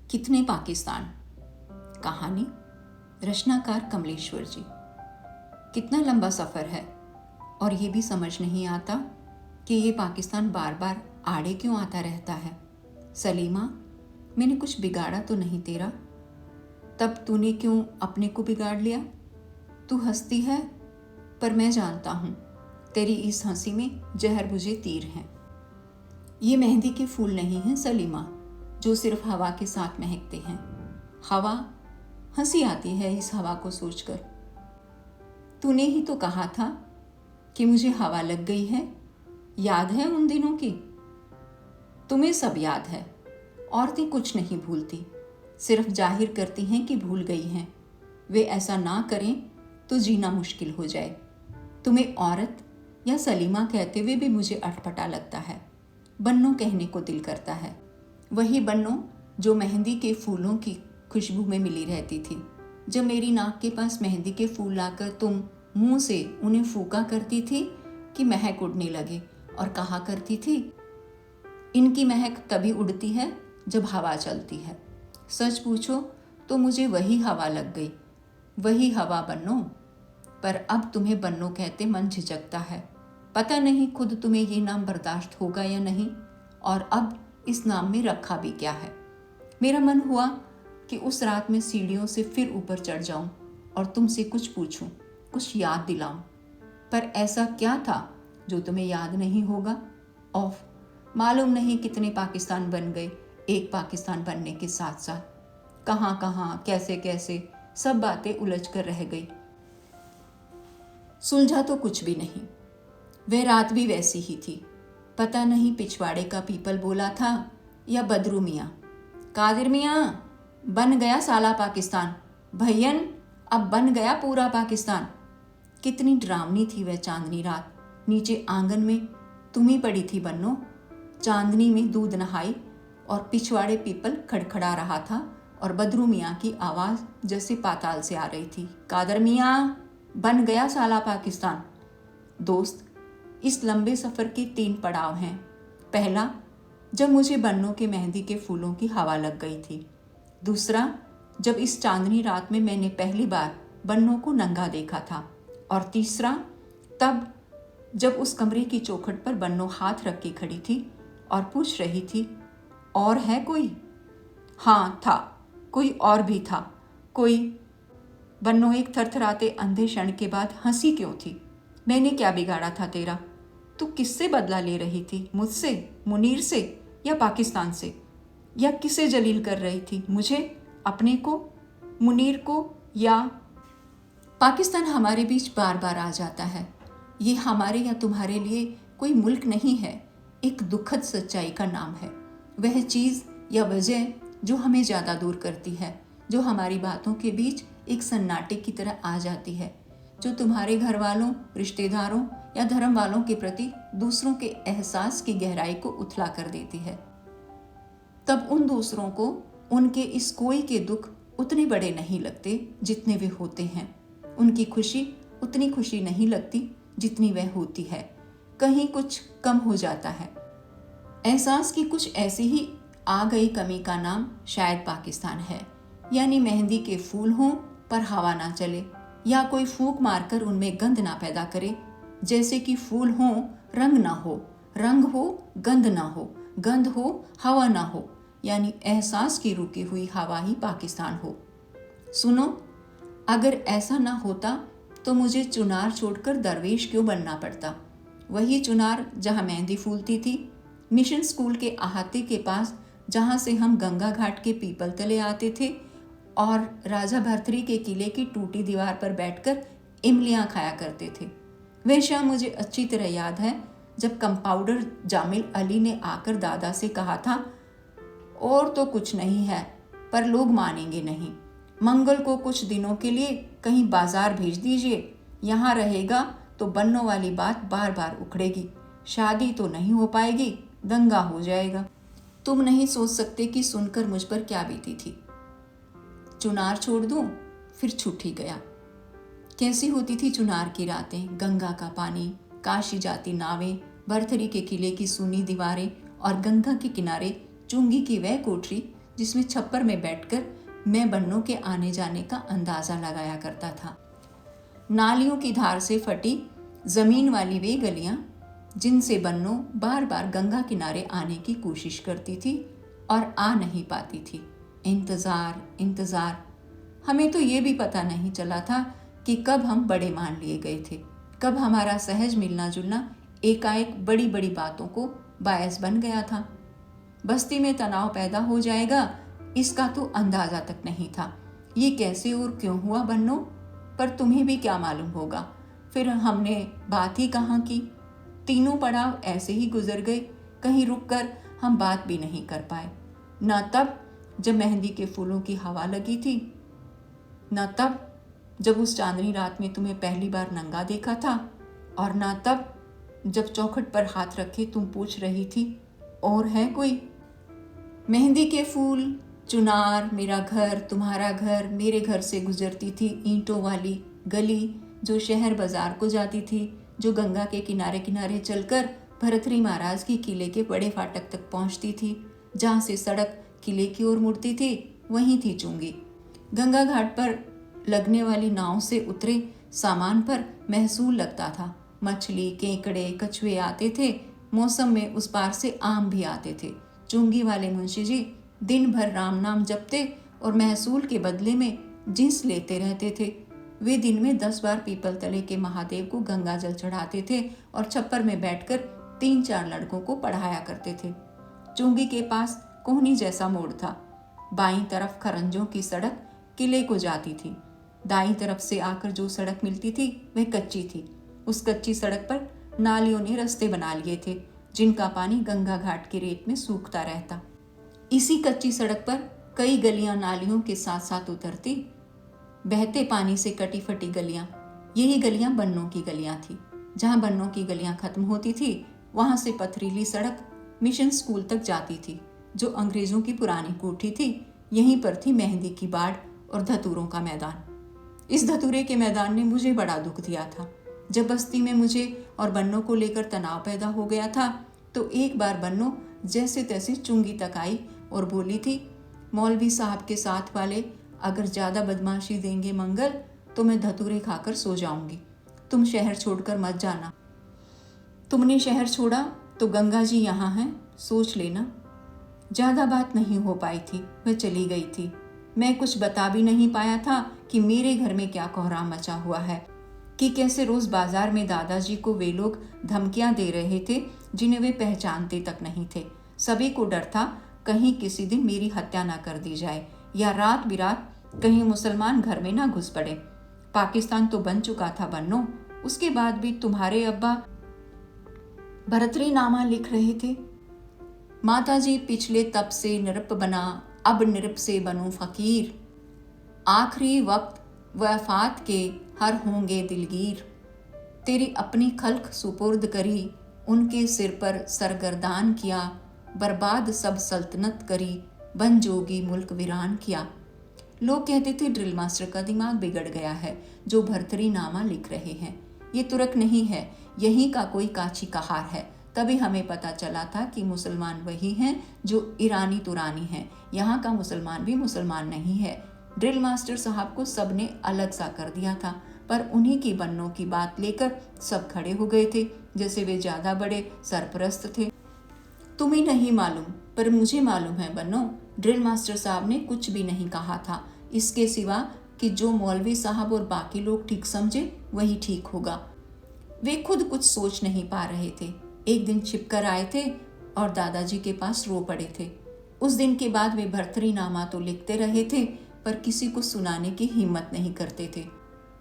कितने पाकिस्तान। कहानी रचनाकार कमलेश्वर जी। कितना लंबा सफ़र है और ये भी समझ नहीं आता कि ये पाकिस्तान बार बार आड़े क्यों आता रहता है। सलीमा, मैंने कुछ बिगाड़ा तो नहीं तेरा? तब तूने क्यों अपने को बिगाड़ लिया? तू हंसती है, पर मैं जानता हूँ तेरी इस हंसी में जहर बुझे तीर हैं। ये मेहंदी के फूल नहीं हैं सलीमा, जो सिर्फ हवा के साथ महकते हैं। हवा, हंसी आती है इस हवा को सोचकर। तूने ही तो कहा था कि मुझे हवा लग गई है। याद है उन दिनों की? तुम्हें सब याद है। औरतें कुछ नहीं भूलती, सिर्फ जाहिर करती हैं कि भूल गई हैं। वे ऐसा ना करें तो जीना मुश्किल हो जाए। तुम्हें औरत या सलीमा कहते हुए भी मुझे अटपटा लगता है। बन्नो कहने को दिल करता है। वही बन्नो जो मेहंदी के फूलों की खुशबू में मिली रहती थी। जब मेरी नाक के पास मेहंदी के फूल लाकर तुम मुंह से उन्हें फूका करती थी कि महक उड़ने लगे, और कहा करती थी, इनकी महक तभी उड़ती है जब हवा चलती है। सच पूछो तो मुझे वही हवा लग गई, वही हवा बन्नो। पर अब तुम्हें बन्नो कहते मन झिझकता है। पता नहीं खुद तुम्हें ये नाम बर्दाश्त होगा या नहीं, और अब इस नाम में रखा भी क्या है। मेरा मन हुआ कि उस रात में सीढ़ियों से फिर ऊपर चढ़ जाऊं और तुमसे कुछ पूछूं, कुछ याद दिलाऊं। पर ऐसा क्या था जो तुम्हें याद नहीं होगा? ऑफ, मालूम नहीं कितने पाकिस्तान बन गए एक पाकिस्तान बनने के साथ साथ। कहाँ कहाँ, कैसे कैसे सब बातें उलझ कर रह गई। सुलझा तो कुछ भी नहीं। वह रात भी वैसी ही थी। पता नहीं पिछवाड़े का पीपल बोला था या बदरू मियाँ। कादिर मियाँ, बन गया साला पाकिस्तान। भैयन, अब बन गया पूरा पाकिस्तान। कितनी डरावनी थी वह चांदनी रात। नीचे आंगन में तुम ही पड़ी थी बन्नो। चांदनी में दूध नहाई और पिछवाड़े पीपल खड़खड़ा रहा था, और बदरू मियाँ की आवाज़ जैसे पाताल से आ रही थी। कादर मियाँ, बन गया साला पाकिस्तान। दोस्त, इस लंबे सफ़र के 3 पड़ाव हैं। पहला, जब मुझे बन्नों के मेहंदी के फूलों की हवा लग गई थी। दूसरा, जब इस चांदनी रात में मैंने पहली बार बन्नों को नंगा देखा था। और तीसरा, तब जब उस कमरे की चौखट पर बन्नो हाथ रख के खड़ी थी और पूछ रही थी, और है कोई? हाँ था, कोई और भी था। कोई। बन्नो एक थरथराते अंधे क्षण के बाद हंसी क्यों थी? मैंने क्या बिगाड़ा था तेरा? तू किससे बदला ले रही थी? मुझसे, मुनीर से, या पाकिस्तान से? या किसे जलील कर रही थी? मुझे, अपने को, मुनीर को, या पाकिस्तान हमारे बीच बार बार आ जाता है। ये हमारे या तुम्हारे लिए कोई मुल्क नहीं है, एक दुखद सच्चाई का नाम है। वह चीज़ या वजह जो हमें ज़्यादा दूर करती है, जो हमारी बातों के बीच एक सन्नाटे की तरह आ जाती है, जो तुम्हारे घर वालों, रिश्तेदारों या धर्म वालों के प्रति दूसरों के एहसास की गहराई को उथला कर देती है। तब उन दूसरों को उनके इस कोई के दुख उतने बड़े नहीं लगते जितने वे होते हैं। उनकी खुशी उतनी खुशी नहीं लगती जितनी वह होती है। कहीं कुछ कम हो जाता है। एहसास की कुछ ऐसी ही आ गई कमी का नाम शायद पाकिस्तान है। यानी मेहंदी के फूल हों पर हवा ना चले, या कोई फूंक मारकर उनमें गंध ना पैदा करे। जैसे कि फूल हों, रंग ना हो, रंग हो, गंध ना हो, गंध हो, हवा ना हो। यानी एहसास की रुकी हुई हवा ही पाकिस्तान हो। सुनो, अगर ऐसा ना होता तो मुझे चुनार छोड़कर दरवेश क्यों बनना पड़ता? वही चुनार जहाँ मेहंदी फूलती थी, मिशन स्कूल के अहाते के पास, जहाँ से हम गंगा घाट के पीपल तले आते थे और राजा भरथरी के किले की टूटी दीवार पर बैठकर इमलियाँ खाया करते थे। वह शाम मुझे अच्छी तरह याद है, जब कंपाउंडर जामिल अली ने आकर दादा से कहा था, और तो कुछ नहीं है पर लोग मानेंगे नहीं। मंगल को कुछ दिनों के लिए कहीं बाजार भेज दीजिए, यहाँ रहेगा तो बन्नों वाली बात बार बार उखड़ेगी। शादी तो नहीं हो पाएगी, दंगा हो जाएगा। तुम नहीं सोच सकते कि सुनकर मुझ पर क्या बीती थी। चुनार छोड़ दूं, फिर छूट ही गया। कैसी होती थी चुनार की रातें, गंगा का पानी, काशी जाती नावें, भरथरी के किले की सूनी दीवारें और गंगा के किनारे चुंगी की वह कोठरी जिसमें छप्पर में बैठकर मैं बन्नों के आने जाने का अंदाज़ा लगाया करता था। नालियों की धार से फटी ज़मीन वाली वे गलियां जिनसे बन्नों बार बार गंगा किनारे आने की कोशिश करती थी और आ नहीं पाती थी। इंतज़ार इंतज़ार। हमें तो ये भी पता नहीं चला था कि कब हम बड़े मान लिए गए थे, कब हमारा सहज मिलना जुलना एकाएक बड़ी बड़ी बातों को बायस बन गया था। बस्ती में तनाव पैदा हो जाएगा इसका तो अंदाज़ा तक नहीं था। ये कैसे और क्यों हुआ बन्नों, पर तुम्हें भी क्या मालूम होगा। फिर हमने बात ही कहाँ की। तीनों पड़ाव ऐसे ही गुजर गए, कहीं रुककर हम बात भी नहीं कर पाए। न तब जब मेहंदी के फूलों की हवा लगी थी, न तब जब उस चांदनी रात में तुम्हें पहली बार नंगा देखा था, और न तब जब चौखट पर हाथ रखे तुम पूछ रही थी और है कोई। मेहंदी के फूल, चुनार, मेरा घर, तुम्हारा घर, मेरे घर से गुजरती थी ईंटों वाली गली जो शहर बाजार को जाती थी, जो गंगा के किनारे किनारे चलकर भरथरी महाराज की किले के बड़े फाटक तक पहुंचती थी। जहाँ से सड़क किले की ओर मुड़ती थी वहीं थी चुंगी। गंगा घाट पर लगने वाली नाव से उतरे सामान पर महसूल लगता था। मछली, केकड़े, कछुए आते थे। मौसम में उस पार से आम भी आते थे। चुंगी वाले मुंशी जी दिन भर राम नाम जपते और महसूल के बदले में जिंस लेते रहते थे। वे दिन में 10 बार पीपल तले के महादेव को गंगा जल चढ़ाते थे और छप्पर में बैठकर 3-4 लड़कों को पढ़ाया करते थे। चुंगी के पास कोहनी जैसा मोड़ था। बाईं तरफ खरंजों की सड़क किले को जाती थी। दाईं तरफ से आकर जो सड़क मिलती थी वह कच्ची थी। उस कच्ची सड़क पर नालियों ने रास्ते बना लिए थे जिनका पानी गंगा घाट के रेत में सूखता रहता। इसी कच्ची सड़क पर कई गलियां नालियों के साथ साथ उतरती। बहते पानी से कटी फटी गलियां, यही गलियां बन्नों की गलियां थी। जहां बन्नों की गलियां खत्म होती थी वहां से पथरीली सड़क मिशन स्कूल तक जाती थी, जो अंग्रेजों की पुरानी कोठी थी। यहीं पर थी मेहंदी की बाड़ और धतूरों का मैदान। इस धतूरे के मैदान ने मुझे बड़ा दुख दिया था। जब बस्ती में मुझे और बन्नों को लेकर तनाव पैदा हो गया था तो एक बार बन्नों जैसे तैसे चुंगी तक आई और बोली थी, मौलवी साहब के साथ वाले अगर ज़्यादा बदमाशी देंगे मंगल तो मैं धतूरे खाकर सो जाऊंगी। तुम शहर छोड़कर मत जाना। तुमने शहर छोड़ा तो गंगा जी यहाँ हैं, सोच लेना। ज़्यादा बात नहीं हो पाई थी, वह चली गई थी। मैं कुछ बता भी नहीं पाया था कि मेरे घर में क्या कोहराम मचा हुआ है, कि कैसे रोज़ बाजार में दादाजी को वे लोग धमकियां दे रहे थे जिन्हें वे पहचानते तक नहीं थे। सभी को डर था कहीं किसी दिन मेरी हत्या ना कर दी जाए या रात बिरात कहीं मुसलमान घर में ना घुस पड़े। पाकिस्तान तो बन चुका था बन्नो, उसके बाद भी तुम्हारे अब्बा भरतरी नामा लिख रहे थे। माताजी पिछले तब से निरप बना, अब निरप से बनूं फकीर। आखिरी वक्त वफात के हर होंगे दिलगीर। तेरी अपनी खल्क सुपुर्द करी, उनके सिर पर सरगर्दान किया। बर्बाद सब सल्तनत करी, बन जोगी मुल्क वीरान किया। लोग कहते थे ड्रिल मास्टर का दिमाग बिगड़ गया है जो भरतरी नामा लिख रहे हैं। ये तुरक नहीं है, यहीं का कोई काची कहार है। तभी हमें पता चला था कि मुसलमान वही हैं जो ईरानी तुरानी हैं। यहाँ का मुसलमान भी मुसलमान नहीं है। ड्रिल मास्टर साहब को सबने अलग सा कर दिया था, पर उन्हीं की बन्नों की बात लेकर सब खड़े हो गए थे जैसे वे ज़्यादा बड़े सरपरस्त थे। तुम्हें नहीं मालूम पर मुझे मालूम है बन्नो, ड्रिल मास्टर साहब ने कुछ भी नहीं कहा था इसके सिवा कि जो मौलवी साहब और बाकी लोग ठीक समझे वही ठीक होगा। वे खुद कुछ सोच नहीं पा रहे थे। एक दिन छिपकर आए थे और दादाजी के पास रो पड़े थे। उस दिन के बाद वे भरतरी नामा तो लिखते रहे थे पर किसी को सुनाने की हिम्मत नहीं करते थे।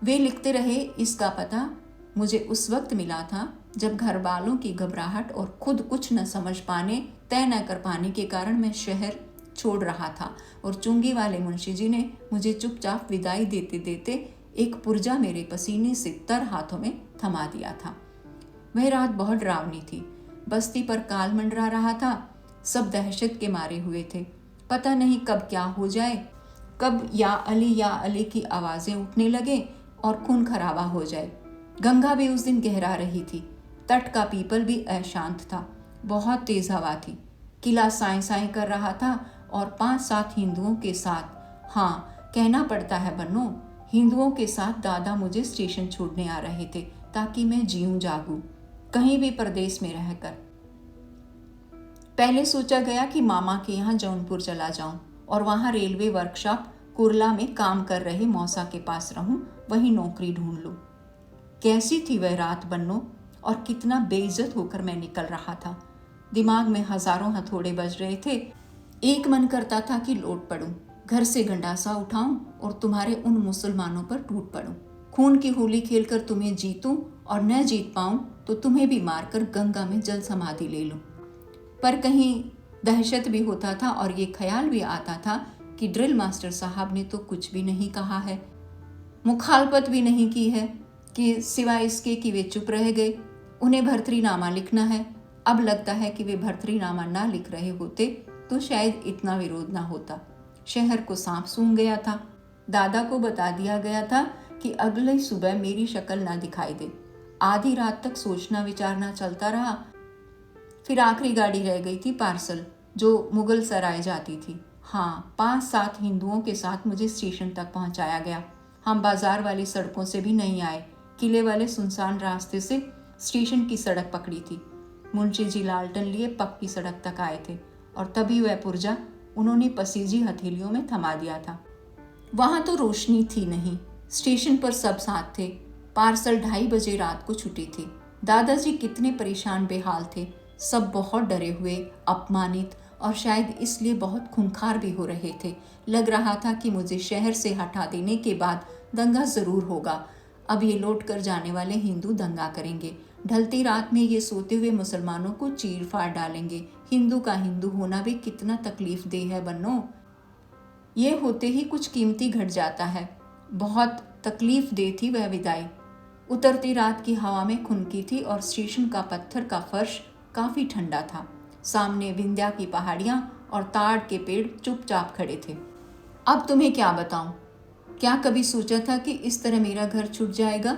वे लिखते रहे इसका पता मुझे उस वक्त मिला था जब घर वालों की घबराहट और खुद कुछ न समझ पाने, तय न कर पाने के कारण मैं शहर छोड़ रहा था और चुंगी वाले मुंशी जी ने मुझे चुपचाप विदाई देते देते एक पुर्जा मेरे पसीने से तर हाथों में थमा दिया था। वह रात बहुत डरावनी थी। बस्ती पर काल मंडरा रहा था। सब दहशत के मारे हुए थे। पता नहीं कब क्या हो जाए, कब या अली की आवाज़ें उठने लगे और खून खराबा हो जाए। गंगा भी उस दिन गहरा रही थी। तट का पीपल भी अशांत था। बहुत तेज हवा थी। किला साए साए कर रहा था और 5-7 हिंदुओं के साथ, हाँ कहना पड़ता है बन्नो, हिंदुओं के साथ दादा मुझे स्टेशन छोड़ने आ रहे थे ताकि मैं जीऊं जागूं कहीं भी परदेश में रहकर। पहले सोचा गया कि मामा के यहाँ जौनपुर चला जाऊं और वहाँ रेलवे वर्कशॉप कुरला में काम कर रहे मौसा के पास रहूं, वहीं नौकरी ढूंढ लूं। कैसी थी वह रात बन्नो, और कितना बेइज्जत होकर मैं निकल रहा था। दिमाग में हजारों हथौड़े बज रहे थे। एक मन करता था कि लौट पड़ूं, घर से गंडासा उठाऊं और तुम्हारे उन मुसलमानों पर टूट पड़ूं, खून की होली खेलकर तुम्हें जीतूं और न जीत पाऊं तो तुम्हें भी मारकर गंगा में जल समाधि ले लूं। पर कहीं दहशत भी होता था और ये ख्याल भी आता था कि ड्रिल मास्टर साहब ने तो कुछ भी नहीं कहा है, मुखालफत भी नहीं की है, कि सिवाय इसके कि वे चुप रह गए। उन्हें भर्तरीनामा लिखना है। अब लगता है कि वे भर्तरीनामा ना लिख रहे होते तो शायद इतना विरोध ना होता। शहर को सांप सूंघ गया था। दादा को बता दिया गया था कि अगली सुबह मेरी शक्ल ना दिखाई दे। आधी रात तक सोचना विचारना चलता रहा। फिर आखिरी गाड़ी रह गई थी पार्सल, जो मुगल सराय जाती थी। हाँ, 5-7 हिंदुओं के साथ मुझे स्टेशन तक पहुंचाया गया। हम बाजार वाली सड़कों से भी नहीं आए, किले वाले सुनसान रास्ते से स्टेशन की सड़क पकड़ी थी। मुंशी जी लालटन लिए पक्की सड़क तक आए थे और तभी वह पुर्जा उन्होंने पसीजी हथेलियों में थमा दिया था। वहां तो रोशनी थी नहीं, स्टेशन पर सब साथ थे। पार्सल 2:30 बजे रात को छुट्टी थी। दादाजी कितने परेशान बेहाल थे। सब बहुत डरे हुए, अपमानित और शायद इसलिए बहुत खूंखार भी हो रहे थे। लग रहा था कि मुझे शहर से हटा देने के बाद दंगा जरूर होगा। अब ये लौट कर जाने वाले हिंदू दंगा करेंगे। ढलती रात में ये सोते हुए मुसलमानों को चीर फाड़ डालेंगे। हिंदू का हिंदू होना भी कितना तकलीफ देह है बन्नो। ये होते ही कुछ कीमती घट जाता है। बहुत तकलीफ दे थी वह विदाई। उतरती रात की हवा में खुनकी थी और स्टेशन का पत्थर का फर्श काफी ठंडा था। सामने विंध्या की पहाड़ियां और ताड़ के पेड़ चुपचाप खड़े थे। अब तुम्हें क्या बताऊं, क्या कभी सोचा था कि इस तरह मेरा घर छूट जाएगा?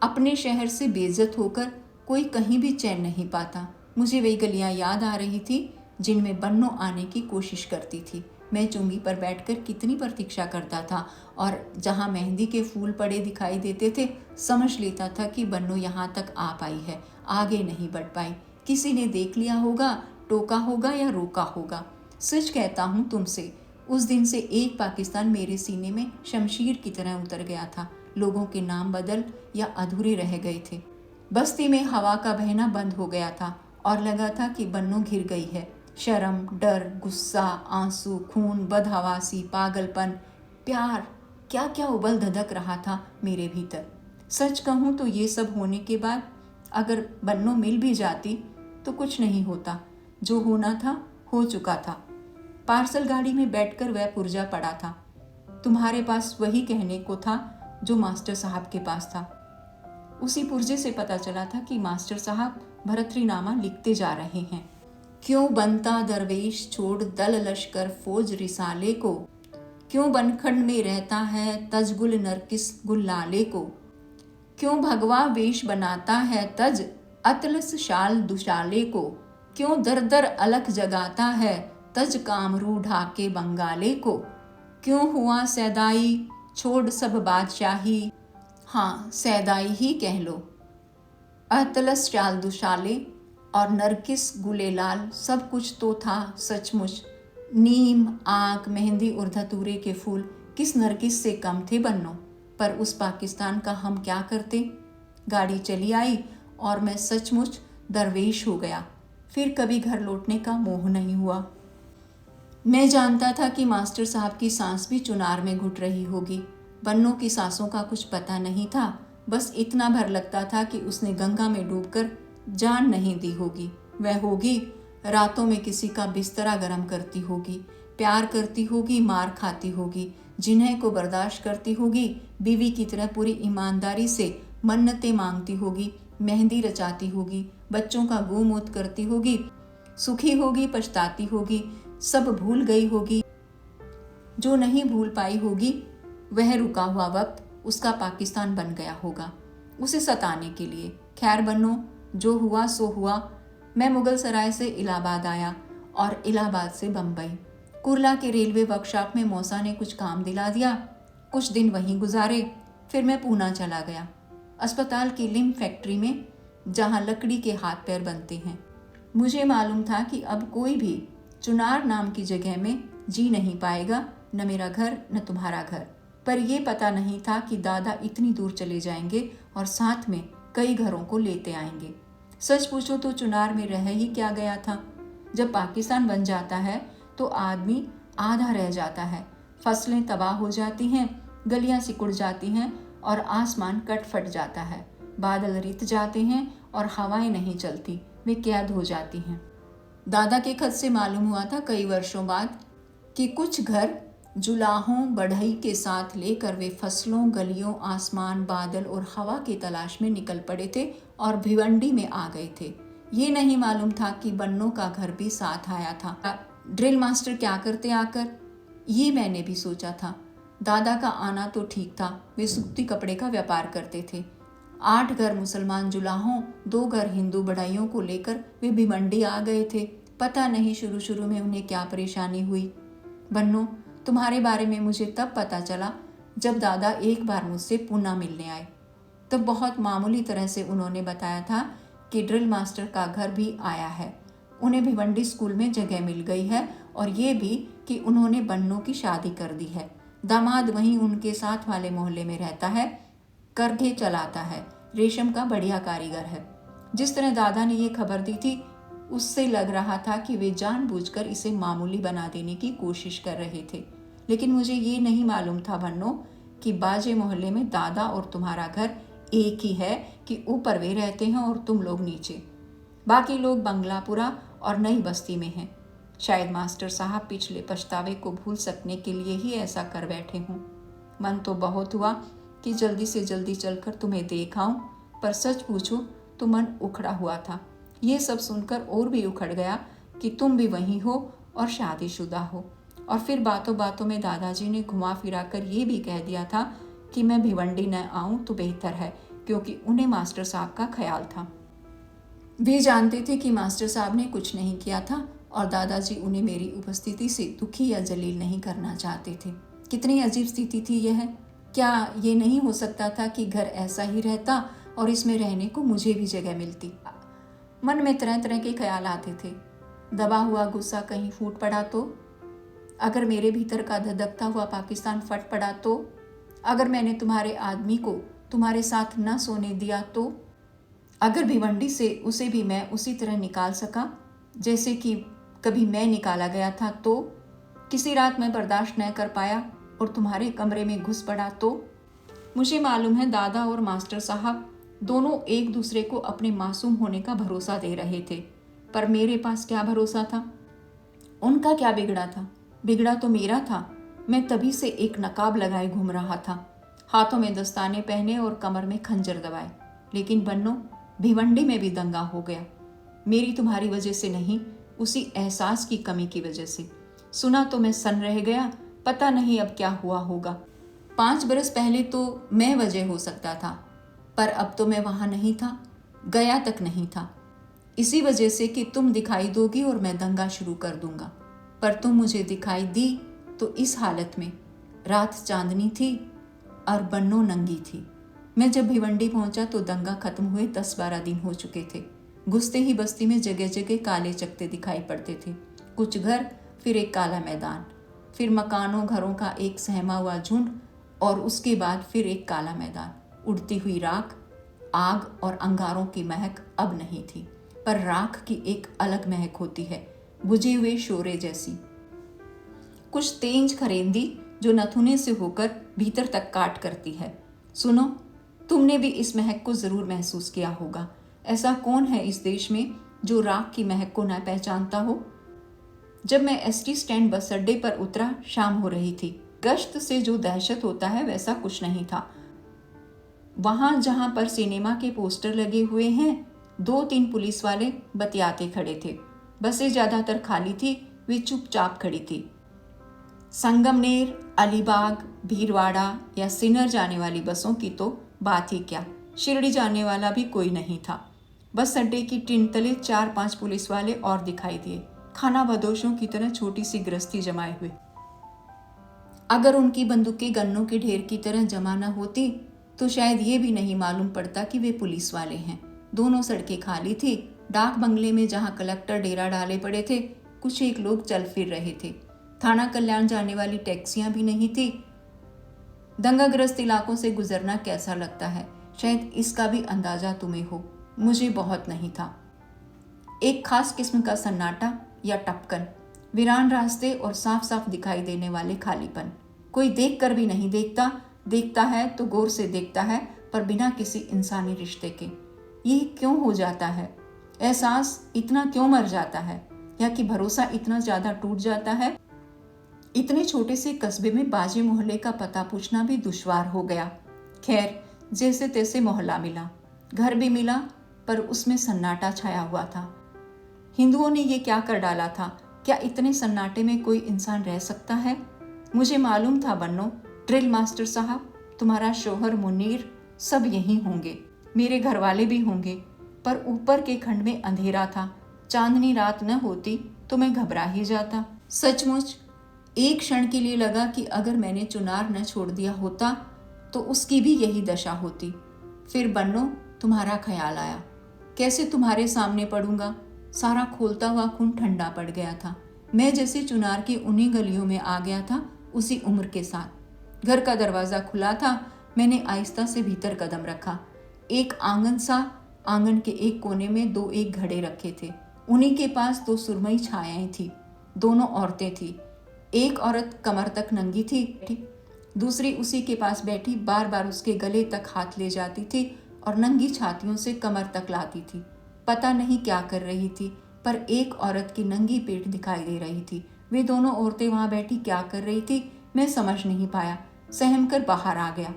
अपने शहर से बेइज्जत होकर कोई कहीं भी चैन नहीं पाता। मुझे वही गलियां याद आ रही थी जिनमें बन्नो आने की कोशिश करती थी। मैं चुंगी पर बैठकर कितनी प्रतीक्षा करता था और जहां मेहंदी के फूल पड़े दिखाई देते थे समझ लेता था कि बन्नो यहाँ तक आ पाई है, आगे नहीं बढ़ पाई। किसी ने देख लिया होगा, टोका होगा या रोका होगा। सच कहता हूँ तुमसे, उस दिन से एक पाकिस्तान मेरे सीने में शमशीर की तरह उतर गया था। लोगों के नाम बदल या अधूरे रह गए थे। बस्ती में हवा का बहना बंद हो गया था और लगा था कि बन्नो घिर गई है। शर्म, डर, गुस्सा, आंसू, खून, बदहवासी, पागलपन, प्यार, क्या क्या उबल धधक रहा था मेरे भीतर। सच कहूँ तो ये सब होने के बाद अगर बन्नो मिल भी जाती तो कुछ नहीं होता। जो होना था हो चुका था। पार्सल गाड़ी में बैठकर वह पुर्जा पड़ा था। तुम्हारे पास वही कहने को था जो मास्टर साहब के पास था। उसी पुर्जे से पता चला था कि मास्टर साहब भर्तरीनामा लिखते जा रहे हैं। क्यों बनता दरवेश छोड़ दल लश्कर फौज रिसाले को, क्यों बनखंड में रहता है तजगुल नरकिस गुल्लाले को, क्यों भगवा वेश बनाता है तज अतलस शाल दुशाले को, क्यों दर दर अलख जगाता है तज कामरू ढाके बंगाले को, क्यों हुआ सैदाई छोड़ सब बादशाही, हाँ सैदाई ही कह लो। अतलस शाल दुशाले और नरकिस गुलेलाल सब कुछ तो था सचमुच। नीम, आक, मेहंदी और धतूरे के फूल किस नरगिस से कम थे बन्नो। पर उस पाकिस्तान का हम क्या करते। गाड़ी चली आई और मैं सचमुच दरवेश हो गया। फिर कभी घर लौटने का मोह नहीं हुआ। मैं जानता था कि मास्टर साहब की सांस भी चुनार में घुट रही होगी। बन्नो की सांसों का कुछ पता नहीं था। बस इतना भर लगता था कि उसने गंगा में डूबकर जान नहीं दी होगी। वह होगी रातों में किसी का बिस्तरा गर्म करती होगी, प्यार करती होगी, मार खाती होगी, जिन्हें को बर्दाश्त करती होगी, बीवी की तरह पूरी ईमानदारी से मन्नतें मांगती होगी, मेहंदी रचाती होगी, बच्चों का गोमूत करती होगी, सुखी होगी, पछताती होगी, सब भूल गई होगी। जो नहीं भूल पाई होगी वह रुका हुआ वक्त उसका पाकिस्तान बन गया होगा उसे सताने के लिए। खैर बन्नो, जो हुआ सो हुआ। मैं मुगल सराय से इलाहाबाद आया और इलाहाबाद से बम्बई। कुर्ला के रेलवे वर्कशॉप में मौसा ने कुछ काम दिला दिया, कुछ दिन वहीं गुजारे, फिर मैं पूना चला गया, अस्पताल की लिम्फ फैक्ट्री में, जहाँ लकड़ी के हाथ पैर बनते हैं। मुझे मालूम था कि अब कोई भी चुनार नाम की जगह में जी नहीं पाएगा, न मेरा घर न तुम्हारा घर। पर यह पता नहीं था कि दादा इतनी दूर चले जाएंगे और साथ में कई घरों को लेते आएंगे। सच पूछो तो चुनार में रह ही क्या गया था। जब पाकिस्तान बन जाता है तो आदमी आधा रह जाता है, फसलें तबाह हो जाती हैं, गलियां सिकुड़ जाती हैं और आसमान कट फट जाता है, बादल रित जाते हैं और हवाएं नहीं चलती, वे कैद हो जाती हैं। दादा के खत से मालूम हुआ था कई वर्षों बाद कि कुछ घर जुलाहों बढ़ई के साथ लेकर वे फसलों, गलियों, आसमान, बादल और हवा की तलाश में निकल पड़े थे और भिवंडी में आ गए थे। ये नहीं मालूम था कि बन्नों का घर भी साथ आया था। ड्रिल मास्टर क्या करते आकर, ये मैंने भी सोचा था। दादा का आना तो ठीक था, वे सूती कपड़े का व्यापार करते थे। 8 घर मुसलमान जुलाहों, 2 घर हिंदू बढ़ाइयों को लेकर वे भिवंडी आ गए थे। पता नहीं शुरू शुरू में उन्हें क्या परेशानी हुई। बन्नो, तुम्हारे बारे में मुझे तब पता चला जब दादा एक बार मुझसे पूना मिलने आए। तब बहुत मामूली तरह से उन्होंने बताया था कि ड्रिल मास्टर का घर भी आया है, उन्हें भिवंडी स्कूल में जगह मिल गई है, और ये भी कि उन्होंने बन्नों की शादी कर दी है। दामाद वहीं उनके साथ वाले मोहल्ले में रहता है, करघे चलाता है, रेशम का बढ़िया कारीगर है। जिस तरह दादा ने ये खबर दी थी उससे लग रहा था कि वे जानबूझकर इसे मामूली बना देने की कोशिश कर रहे थे। लेकिन मुझे ये नहीं मालूम था बन्नो कि बाजे मोहल्ले में दादा और तुम्हारा घर एक ही है, कि ऊपर वे रहते हैं और तुम लोग नीचे। बाकी लोग बंगलापुरा और नई बस्ती में हैं। शायद मास्टर साहब पिछले पछतावे को भूल सकने के लिए ही ऐसा कर बैठे हों। मन तो बहुत हुआ कि जल्दी से जल्दी चलकर तुम्हें देख आऊं, पर सच पूछो तो मन उखड़ा हुआ था। ये सब सुनकर और भी उखड़ गया कि तुम भी वहीं हो और शादीशुदा हो। और फिर बातों बातों में दादाजी ने घुमा फिरा कर ये भी कह दिया था कि मैं भिवंडी न आऊं तो बेहतर है, क्योंकि उन्हें मास्टर साहब का ख्याल था। वे जानते थे कि मास्टर साहब ने कुछ नहीं किया था और दादाजी उन्हें मेरी उपस्थिति से दुखी या जलील नहीं करना चाहते थे। कितनी अजीब स्थिति थी यह। क्या ये नहीं हो सकता था कि घर ऐसा ही रहता और इसमें रहने को मुझे भी जगह मिलती। मन में तरह तरह के ख्याल आते थे। दबा हुआ गुस्सा कहीं फूट पड़ा तो, अगर मेरे भीतर का धधकता हुआ पाकिस्तान फट पड़ा तो, अगर मैंने तुम्हारे आदमी को तुम्हारे साथ न सोने दिया तो, अगर भिवंडी से उसे भी मैं उसी तरह निकाल सका जैसे कि कभी मैं निकाला गया था तो, किसी रात मैं बर्दाश्त न कर पाया और तुम्हारे कमरे में घुस पड़ा तो। मुझे मालूम है दादा और मास्टर साहब दोनों एक दूसरे को अपने मासूम होने का भरोसा दे रहे थे, पर मेरे पास क्या भरोसा था। उनका क्या बिगड़ा था? बिगड़ा तो मेरा था। मैं तभी से एक नकाब लगाए घूम रहा था, हाथों में दस्ताने पहने और कमर में खंजर दबाए। लेकिन बन्नो, भिवंडी में भी दंगा हो गया। मेरी तुम्हारी वजह से नहीं, उसी एहसास की कमी की वजह से। सुना तो मैं सन रह गया, पता नहीं अब क्या हुआ होगा। 5 बरस पहले तो मैं वजह हो सकता था, पर अब तो मैं वहां नहीं था, गया तक नहीं था। इसी वजह से कि तुम दिखाई दोगी और मैं दंगा शुरू कर दूंगा। पर तुम मुझे दिखाई दी तो इस हालत में, रात चांदनी थी और बन्नो नंगी थी। मैं जब भिवंडी पहुंचा तो दंगा खत्म हुए 10-12 दिन हो चुके थे। घुसते ही बस्ती में जगह जगह काले चकते दिखाई पड़ते थे। कुछ घर, फिर एक काला मैदान, फिर मकानों घरों का एक सहमा हुआ झुंड, और उसके बाद फिर एक काला मैदान। उड़ती हुई राख, आग और अंगारों की महक अब नहीं थी, पर राख की एक अलग महक होती है, बुझे हुए शोरे जैसी। कुछ तेंज खरेंदी जो नथुने से होकर भीतर तक काट करती है। सुनो, तुमने भी इस महक को जरूर महसूस किया होगा। ऐसा कौन है इस देश में जो राख की महक को न पहचानता हो। जब मैं एसटी स्टैंड बस अड्डे पर उतरा, शाम हो रही थी। गश्त से जो दहशत होता है वैसा कुछ नहीं था। वहां जहां पर सिनेमा के पोस्टर लगे हुए हैं, 2-3 पुलिस वाले बतियाते खड़े थे। बसें ज्यादातर खाली थी, वे चुपचाप खड़ी थी। संगमनेर, अलीबाग, भीलवाड़ा या सिन्नर जाने वाली बसों की तो बात ही क्या, शिरडी जाने वाला भी कोई नहीं था। बस अड्डे की टिन तले 4-5 पुलिस वाले और दिखाई दिए। खाना बदोशों की तरह छोटी सी गृहस्थी जमाए हुए। अगर उनकी बंदूकें गन्नों के ढेर की तरह जमा न होती तो शायद ये भी नहीं मालूम पड़ता कि वे पुलिस वाले हैं। दोनों सड़कें खाली थी। डाक बंगले में जहां कलेक्टर डेरा डाले पड़े थे, कुछ एक लोग चल फिर रहे थे। थाना कल्याण जाने वाली टैक्सियां भी नहीं थी। दंगाग्रस्त इलाकों से गुजरना कैसा लगता है, शायद इसका भी अंदाजा तुम्हें हो, मुझे बहुत नहीं था। एक खास किस्म का सन्नाटा या टपकन, वीरान रास्ते और साफ साफ दिखाई देने वाले खालीपन। कोई देख कर भी नहीं देखता, देखता है तो गौर से देखता है, पर बिना किसी इंसानी रिश्ते के। ये क्यों हो जाता है? एहसास इतना क्यों मर जाता है, या कि भरोसा इतना ज्यादा टूट जाता है? इतने छोटे से कस्बे में बाजे मोहल्ले का पता पूछना भी दुश्वार हो गया। खैर, जैसे तैसे मोहल्ला मिला, घर भी मिला, पर उसमें सन्नाटा छाया हुआ था। हिंदुओं ने ये क्या कर डाला था? क्या इतने सन्नाटे में कोई इंसान रह सकता है? मुझे मालूम था बन्नो, ड्रिल मास्टर साहब, तुम्हारा शोहर मुनीर, सब यहीं होंगे, मेरे घर वाले भी होंगे, पर ऊपर के खंड में अंधेरा था। चांदनी रात न होती तो मैं घबरा ही जाता। सचमुच एक क्षण के लिए लगा कि अगर मैंने चुनार न छोड़ दिया होता तो उसकी भी यही दशा होती। फिर बन्नो तुम्हारा ख्याल आया। कैसे तुम्हारे सामने पड़ूंगा? सारा खोलता हुआ खून ठंडा पड़ गया था। मैं जैसे चुनार की उन्हीं गलियों में आ गया था, उसी उम्र के साथ। घर का दरवाजा खुला था। मैंने आहिस्ता से भीतर कदम रखा। एक आंगन सा, आंगन के एक कोने में दो एक घड़े रखे थे। उन्हीं के पास दो सुरमई छायाएं थी। दोनों औरतें थी। एक औरत कमर तक नंगी थी, दूसरी उसी के पास बैठी बार बार उसके गले तक हाथ ले जाती थी और नंगी छातियों से कमर तक लाती थी। पता नहीं क्या कर रही थी, पर एक औरत की नंगी पेट दिखाई दे रही थी। वे दोनों औरतें वहां बैठी क्या कर रही थी मैं समझ नहीं पाया। सहम कर बाहर आ गया।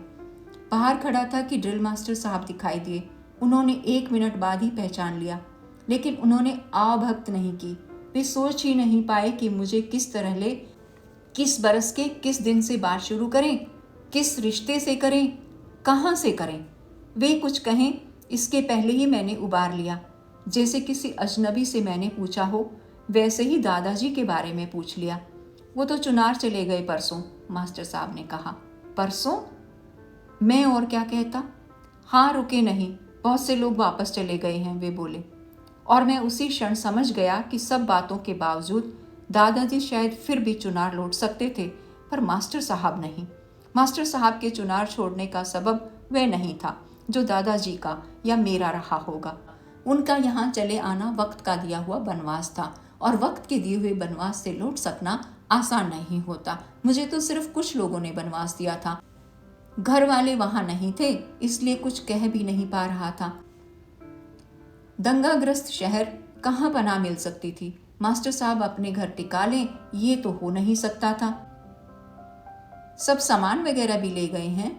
बाहर खड़ा था कि ड्रिल मास्टर साहब दिखाई दिए। उन्होंने 1 मिनट बाद ही पहचान लिया, लेकिन उन्होंने आवभक्त नहीं की। वे सोच ही नहीं पाए कि मुझे किस तरह ले, किस बरस के किस दिन से बात शुरू करें, किस रिश्ते से करें, कहाँ से करें। वे कुछ कहें इसके पहले ही मैंने उबार लिया। जैसे किसी अजनबी से मैंने पूछा हो, वैसे ही दादाजी के बारे में पूछ लिया। वो तो चुनार चले गए परसों, मास्टर साहब ने कहा। परसों? मैं और क्या कहता। हाँ, रुके नहीं, बहुत से लोग वापस चले गए हैं, वे बोले। और मैं उसी क्षण समझ गया कि सब बातों के बावजूद दादाजी शायद फिर भी चुनार लौट सकते थे, पर मास्टर साहब नहीं। मास्टर साहब के चुनार छोड़ने का सबब वह नहीं था जो दादाजी का या मेरा रहा होगा। उनका यहाँ चले आना वक्त का दिया हुआ बनवास था, और वक्त के दिए हुए बनवास से लौट सकना आसान नहीं होता। मुझे तो सिर्फ कुछ लोगों ने बनवास दिया था। घर वाले वहां नहीं थे, इसलिए कुछ कह भी नहीं पा रहा था। दंगाग्रस्त शहर कहाँ पनाह मिल सकती थी? मास्टर साहब अपने घर टिका लें, ये तो हो नहीं सकता था। सब सामान वगैरह भी ले गए हैं?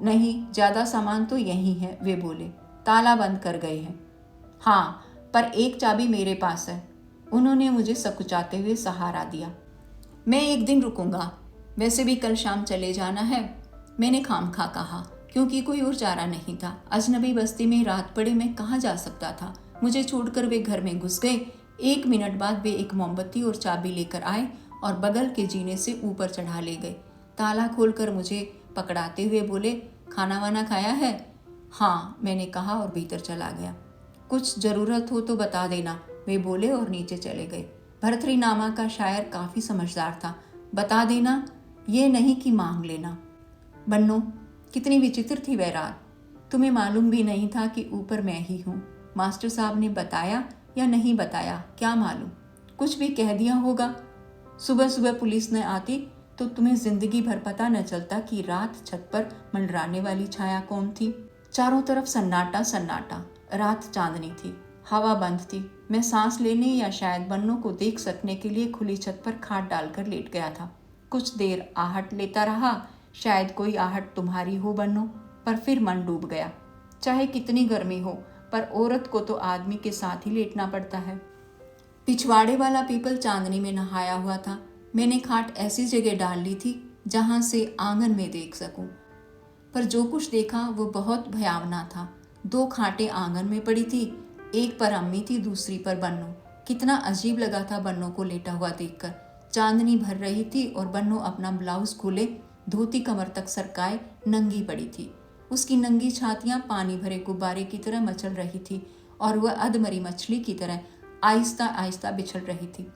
नहीं, ज्यादा सामान तो यही है, वे बोले। ताला बंद कर गए हैं। हाँ, पर एक चाबी मेरे पास है। उन्होंने मुझे सकुचाते हुए सहारा दिया। मैं एक दिन रुकूंगा, वैसे भी कल शाम चले जाना है, मैंने खामखा कहा, क्योंकि कोई और चारा नहीं था। अजनबी बस्ती में रात पड़े मैं कहाँ जा सकता था। मुझे छोड़कर वे घर में घुस गए। 1 मिनट बाद वे एक मोमबत्ती और चाबी लेकर आए और बगल के जीने से ऊपर चढ़ा ले गए। ताला खोलकर मुझे पकड़ाते हुए बोले, खाना वाना खाया है? हाँ, मैंने कहा और भीतर चला गया। कुछ जरूरत हो तो बता देना, वे बोले और नीचे चले गए। भरथरी नामा का शायर काफी समझदार था। बता देना, ये नहीं कि मांग लेना। बन्नो, कितनी विचित्र थी वह रात। तुम्हें मालूम भी नहीं था कि ऊपर मैं ही हूँ। मास्टर साहब ने बताया या नहीं बताया, क्या मालूम, कुछ भी कह दिया होगा। सुबह सुबह पुलिस न आती तो तुम्हें जिंदगी भर पता न चलता कि रात छत पर मंडराने वाली छाया कौन थी। चारों तरफ सन्नाटा सन्नाटा, रात चांदनी थी, हवा बंद थी। मैं सांस लेने या शायद बन्नों को देख सकने के लिए खुली छत पर खाट डालकर लेट गया था। कुछ देर आहट लेता रहा, शायद कोई आहट तुम्हारी हो बन्नो, पर फिर मन डूब गया। चाहे कितनी गर्मी हो, पर औरत को तो आदमी के साथ ही लेटना पड़ता है। पिछवाड़े वाला पीपल चांदनी में नहाया हुआ था। मैंने खाट ऐसी जगह डाल ली थी जहां से आंगन में देख सकूं, पर जो कुछ देखा वो बहुत भयावना था। 2 खाटें आंगन में पड़ी थी, एक पर अम्मी थी, दूसरी पर बन्नो। कितना अजीब लगा था बन्नो को लेटा हुआ देखकर। चांदनी भर रही थी और बन्नो अपना ब्लाउज खोले, धोती कमर तक सरकाए नंगी पड़ी थी। उसकी नंगी छातियां पानी भरे गुब्बारे की तरह मचल रही थी और वह अधमरी मछली की तरह आहिस्ता आहिस्ता बिछड़ रही थी।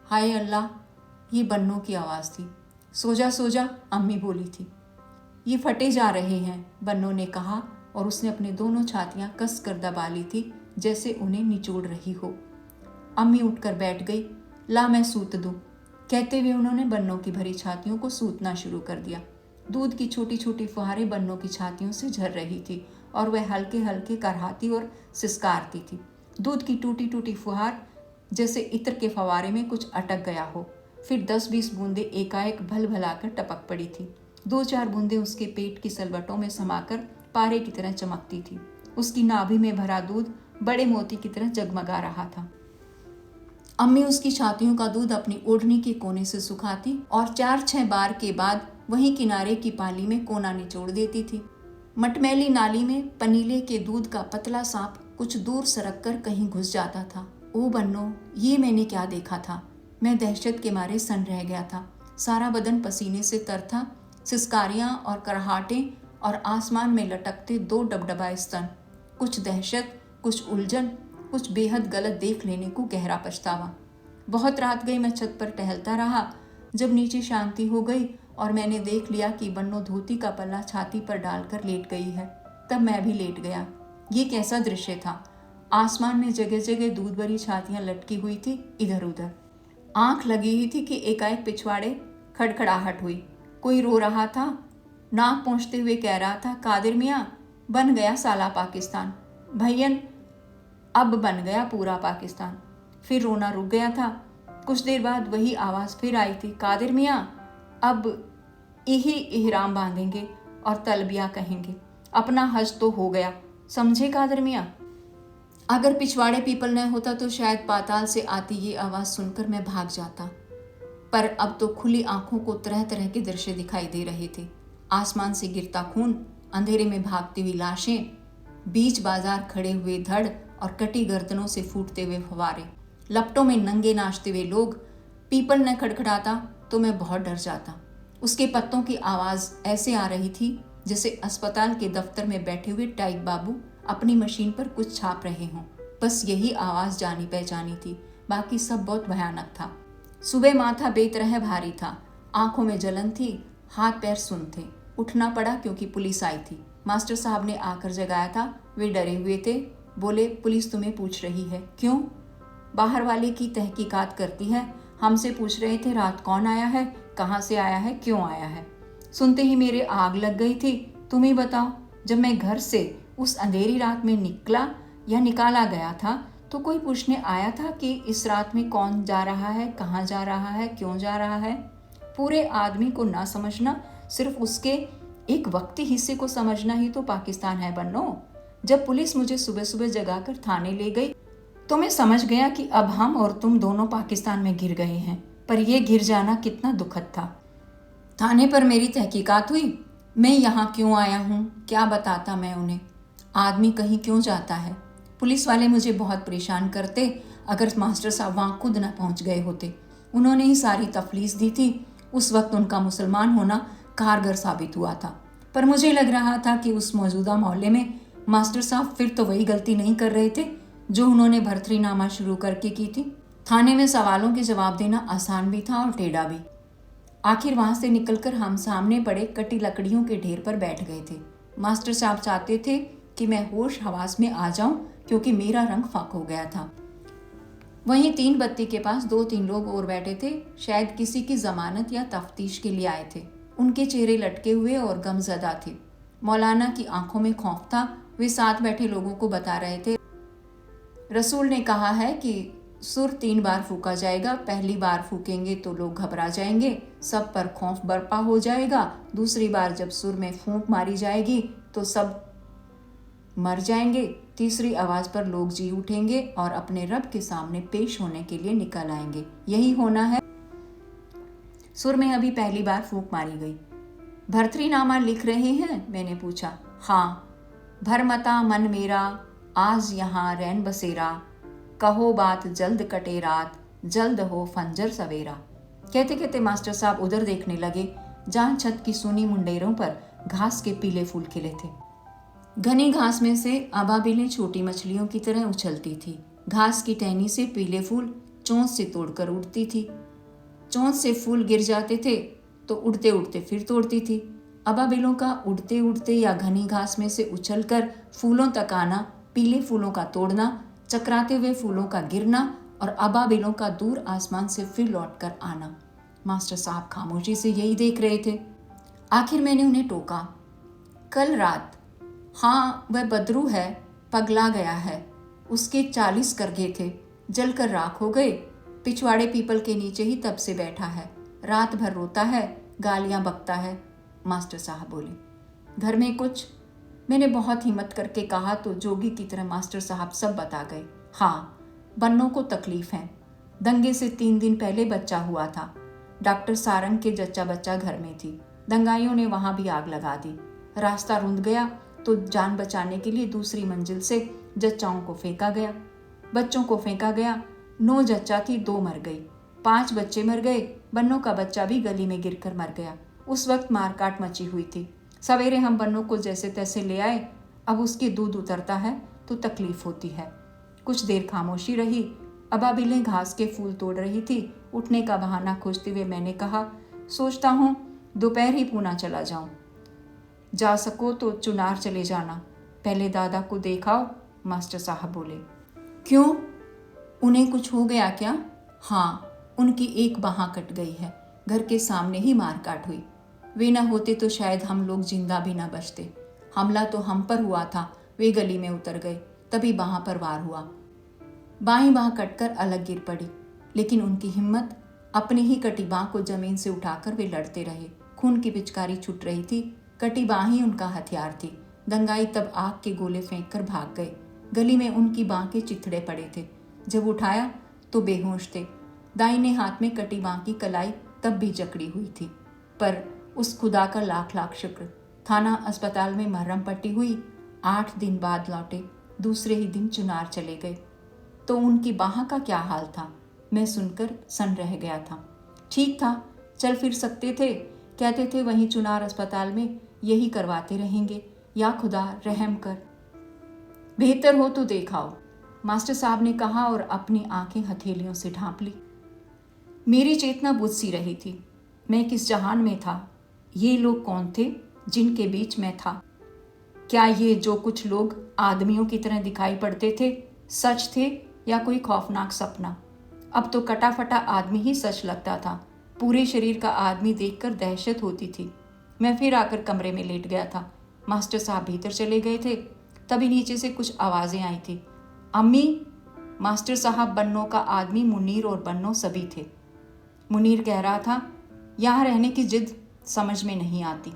हाय अल्लाह, ये बन्नो की आवाज़ थी। सो जा सो जा, अम्मी बोली थी। ये फटे जा रहे हैं, बन्नो ने कहा और उसने अपने दोनों छातियां कस कर दबा ली थी जैसे उन्हें निचोड़ रही हो। अम्मी उठकर बैठ गई। ला मैं सूत दूं, कहते हुए उन्होंने बन्नो की भरी छातियों को सूतना शुरू कर दिया। दूध की छोटी छोटी फुहारें बन्नो की छातियों से झर रही थी और वह हल्के हल्के करहाती और सिसकारती थी। दूध की टूटी टूटी फुहार जैसे इत्र के फवारे में कुछ अटक गया हो। फिर 10-20 बूंदें एकाएक भल भलाकर टपक पड़ी थी। 2-4 बूंदें उसके पेट की सलवटों में समाकर पारे की तरह चमकती थी। उसकी नाभि में भरा दूध बड़े मोती की तरह जगमगा रहा था। अम्मी उसकी छातियों का दूध अपनी ओढ़नी के कोने से सुखाती और 4-6 बार के बाद वहीं किनारे की पाली में कोना निचोड़ देती थी। मटमैली नाली में पनीले के दूध का पतला सांप कुछ दूर सरक कर कहीं घुस जाता था। ओ बन्नो, ये मैंने क्या देखा था। मैं दहशत के मारे सन रह गया था। सारा बदन पसीने से तर था। सिसकारियां और करहाटें और आसमान में लटकते 2 डबडबाए स्तन। कुछ दहशत, कुछ उलझन, कुछ बेहद गलत देख लेने को गहरा पछतावा। बहुत रात गई। मैं छत पर टहलता रहा। जब नीचे शांति हो गई और मैंने देख लिया कि बन्नो धोती का पल्ला छाती पर डालकर लेट गई है, तब मैं भी लेट गया। ये कैसा दृश्य था। आसमान में जगह जगह दूध भरी छातियां लटकी हुई थी इधर उधर। आंख लगी हुई थी कि एकाएक पिछवाड़े खड़खड़ाहट हुई। कोई रो रहा था। नाक पहुँचते हुए कह रहा था, कादिर मियाँ, बन गया साला पाकिस्तान। भैयन, अब बन गया पूरा पाकिस्तान। फिर रोना रुक गया था। कुछ देर बाद वही आवाज़ फिर आई थी, कादिर मियाँ, अब यही इहराम बांधेंगे और तलबिया कहेंगे। अपना हज तो हो गया, समझे कादिर मियाँ। अगर पिछवाड़े पीपल न होता तो शायद पाताल से आती ये आवाज़ सुनकर मैं भाग जाता। पर अब तो खुली आंखों को तरह तरह के दृश्य दिखाई दे रहे थे। आसमान से गिरता खून, अंधेरे में भागती हुई लाशें, बीच बाजार खड़े हुए धड़ और कटी गर्दनों से फूटते हुए फवारे, लपटों में नंगे नाचते हुए लोग। पीपल न खड़खड़ाता तो मैं बहुत डर जाता। उसके पत्तों की आवाज़ ऐसे आ रही थी जैसे अस्पताल के दफ्तर में बैठे हुए टाइप बाबू अपनी मशीन पर कुछ छाप रहे हों। बस यही आवाज़ जानी पहचानी थी, बाकी सब बहुत भयानक था। सुबह माथा बेतरह भारी था, आंखों में जलन थी, हाथ पैर सुन्न थे। उठना पड़ा क्योंकि पुलिस आई थी। मास्टर साहब ने आकर जगाया था। वे डरे हुए थे। बोले, पुलिस तुम्हें पूछ रही है। क्यों? बाहर वाले की तहकीकात करती है। हमसे पूछ रहे थे रात कौन आया है, कहाँ से आया है, क्यों आया है। सुनते ही मेरे आग लग गई थी। तुम ही बताओ, जब मैं घर से उस अंधेरी रात में निकला या निकाला गया था तो कोई पूछने आया था कि इस रात में कौन जा रहा है, कहाँ जा रहा है, क्यों जा रहा है। पूरे आदमी को ना समझना, सिर्फ उसके एक वक्ती हिस्से को समझना ही तो पाकिस्तान है बन्नो। जब पुलिस मुझे सुबह सुबह जगाकर थाने ले गई तो मैं समझ गया कि अब हम और तुम दोनों पाकिस्तान में घिर गए हैं। पर यह घिर जाना कितना दुखद था। थाने पर मेरी तहकीकात हुई। मैं यहाँ क्यों आया हूँ क्या बताता मैं उन्हें। आदमी कहीं क्यों जाता है। पुलिस वाले मुझे बहुत परेशान करते अगर मास्टर साहब वहाँ खुद न पहुँच गए होते। उन्होंने ही सारी तफलीस दी थी। उस वक्त उनका मुसलमान होना कारगर साबित हुआ था। पर मुझे लग रहा था कि उस मौजूदा मोहल्ले में मास्टर साहब फिर तो वही गलती नहीं कर रहे थे जो उन्होंने भर्तरीनामा शुरू करके की थी। थाने में सवालों के जवाब देना आसान भी था और टेढ़ा भी। आखिर वहाँ से निकलकर हम सामने पड़े कटी लकड़ियों के ढेर पर बैठ गए थे। मास्टर साहब चाहते थे कि मैं होश हवास में आ जाऊं क्योंकि मेरा रंग फाक हो गया था। वहीं 3 बत्ती के पास 2-3 लोग और बैठे थे। शायद किसी की जमानत या तफ्तीश के लिए आए थे। उनके चेहरे लटके हुए और गमजदा थे। मौलाना की आंखों में खौफ था। वे साथ बैठे लोगों को बता रहे थे, रसूल ने कहा है कि सुर 3 बार फूका जाएगा। पहली बार फूकेंगे तो लोग घबरा जाएंगे, सब पर खौफ बरपा हो जाएगा। दूसरी बार जब सुर में फूंक मारी जाएगी तो सब मर जाएंगे। तीसरी आवाज़ पर लोग जी उठेंगे और अपने रब के सामने पेश होने के लिए निकल आएंगे। यही होना है। सुर में अभी पहली बार फूंक मारी गई। भर्तरीनामा लिख रहे हैं? मैंने पूछा। हाँ। भरमता मन मेरा आज यहाँ रैन बसेरा, कहो बात जल्द कटे रात, जल्द हो फंजर सवेरा। कहते कहते मास्टर साहब उधर देखने लगे जहाँ छत की सूनी मुंडेरों पर घास के पीले फूल खिले थे। घनी घास में से अबाबिलें छोटी मछलियों की तरह उछलती थी। घास की टहनी से पीले फूल चोंच से तोड़कर उड़ती थी। चोंच से फूल गिर जाते थे तो उड़ते उड़ते फिर तोड़ती थी। अबाबिलों का उड़ते उड़ते या घनी घास में से उछलकर फूलों तक आना, पीले फूलों का तोड़ना, चकराते हुए फूलों का गिरना और अबाबिलों का दूर आसमान से फिर लौटकर आना। मास्टर साहब खामोशी से यही देख रहे थे। आखिर मैंने उन्हें टोका, कल रात। हाँ, वह बदरू है, पगला गया है। उसके 40 करघे थे, जलकर राख हो गए। पिछवाड़े पीपल के नीचे ही तब से बैठा है, रात भर रोता है, गालियां बकता है। मास्टर साहब बोले, घर में कुछ? मैंने बहुत हिम्मत करके कहा तो जोगी की तरह मास्टर साहब सब बता गए। हाँ, बन्नों को तकलीफ है। दंगे से 3 दिन पहले बच्चा हुआ था। डॉक्टर सारंग के जच्चा बच्चा घर में थी। दंगाइयों ने वहां भी आग लगा दी। रास्ता रुंध गया तो जान बचाने के लिए दूसरी मंजिल से जच्चाओं को फेंका गया। बच्चों को फेंका गया। 9 जच्चा थी, 2 मर गई। 5 बच्चे मर गए। बन्नों का बच्चा भी गली में गिरकर मर गया। उस वक्त मारकाट मची हुई थी। सवेरे हम बन्नों को जैसे तैसे ले आए। अब उसके दूध उतरता है तो तकलीफ होती है। कुछ देर खामोशी रही। अबाबिलें घास के फूल तोड़ रही थी। उठने का बहाना खोजते हुए मैंने कहा, सोचता हूँ दोपहर ही पूना चला जाऊं। जा सको तो चुनार चले जाना, पहले दादा को देखाओ। मास्टर साहब बोले, क्यों, उन्हें कुछ हो गया क्या? हाँ, उनकी एक बाँह कट गई है। घर के सामने ही मारकाट हुई। वे न होते तो शायद हम लोग जिंदा भी न बचते। हमला तो हम पर हुआ था। वे गली में उतर गए, तभी बाँह पर वार हुआ। बाईं बाँह कटकर अलग गिर पड़ी, लेकिन उनकी हिम्मत, अपनी ही कटी बाँह को जमीन से उठाकर वे लड़ते रहे। खून की पिचकारी छूट रही थी। कटी बाँह ही उनका हथियार थी। दंगाई तब आग के गोले फेंक कर भाग गए। गली में उनकी बाँह के चिथड़े पड़े थे। जब उठाया तो बेहोश थे। दाहिने हाथ में कटी बाँह की कलाई तब भी जकड़ी हुई थी। पर उस खुदा का लाख लाख शुक्र, थाना अस्पताल में मरहम पट्टी हुई। 8 दिन बाद लौटे। दूसरे ही दिन चुनार चले गए। तो उनकी बाँह का क्या हाल था, मैं सुनकर सन रह गया था। ठीक था, चल फिर सकते थे। कहते थे वहीं चुनार अस्पताल में यही करवाते रहेंगे। या खुदा रहम कर, बेहतर हो तो देखाओ, मास्टर साहब ने कहा और अपनी आंखें हथेलियों से ढांप ली। मेरी चेतना बुझ सी रही थी। मैं किस जहान में था? ये लोग कौन थे जिनके बीच में था? क्या ये जो कुछ लोग आदमियों की तरह दिखाई पड़ते थे सच थे या कोई खौफनाक सपना? अब तो कटा फटा आदमी ही सच लगता था। पूरे शरीर का आदमी देखकर दहशत होती थी। मैं फिर आकर कमरे में लेट गया था। मास्टर साहब भीतर चले गए थे। तभी नीचे से कुछ आवाजें आई थी। अम्मी, मास्टर साहब, बन्नों का आदमी मुनीर और बन्नों सभी थे। मुनीर कह रहा था, यहाँ रहने की जिद समझ में नहीं आती।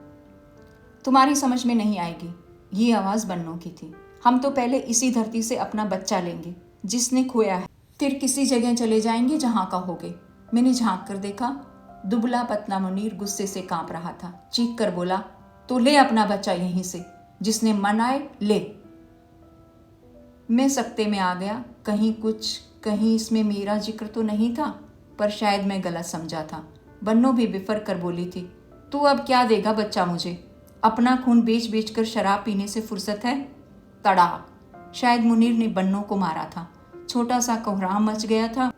तुम्हारी समझ में नहीं आएगी। ये आवाज़ बन्नों की थी। हम तो पहले इसी धरती से अपना बच्चा लेंगे जिसने खोया है, फिर किसी जगह चले जाएंगे जहाँ कहोगे। मैंने झांक कर देखा। दुबला पतला मुनीर गुस्से से कांप रहा था। चीख कर बोला, तो ले अपना बच्चा यहीं से, जिसने मन आए ले। मैं सकते में आ गया। कहीं इसमें मेरा जिक्र तो नहीं था, पर शायद मैं गलत समझा था। बन्नो भी बिफर कर बोली थी, तू अब क्या देगा बच्चा मुझे? अपना खून बेच बेच कर शराब पीने से फुर्सत है? तड़ाक! शायद मुनीर ने बन्नो को मारा था। छोटा सा कोहराम मच गया था।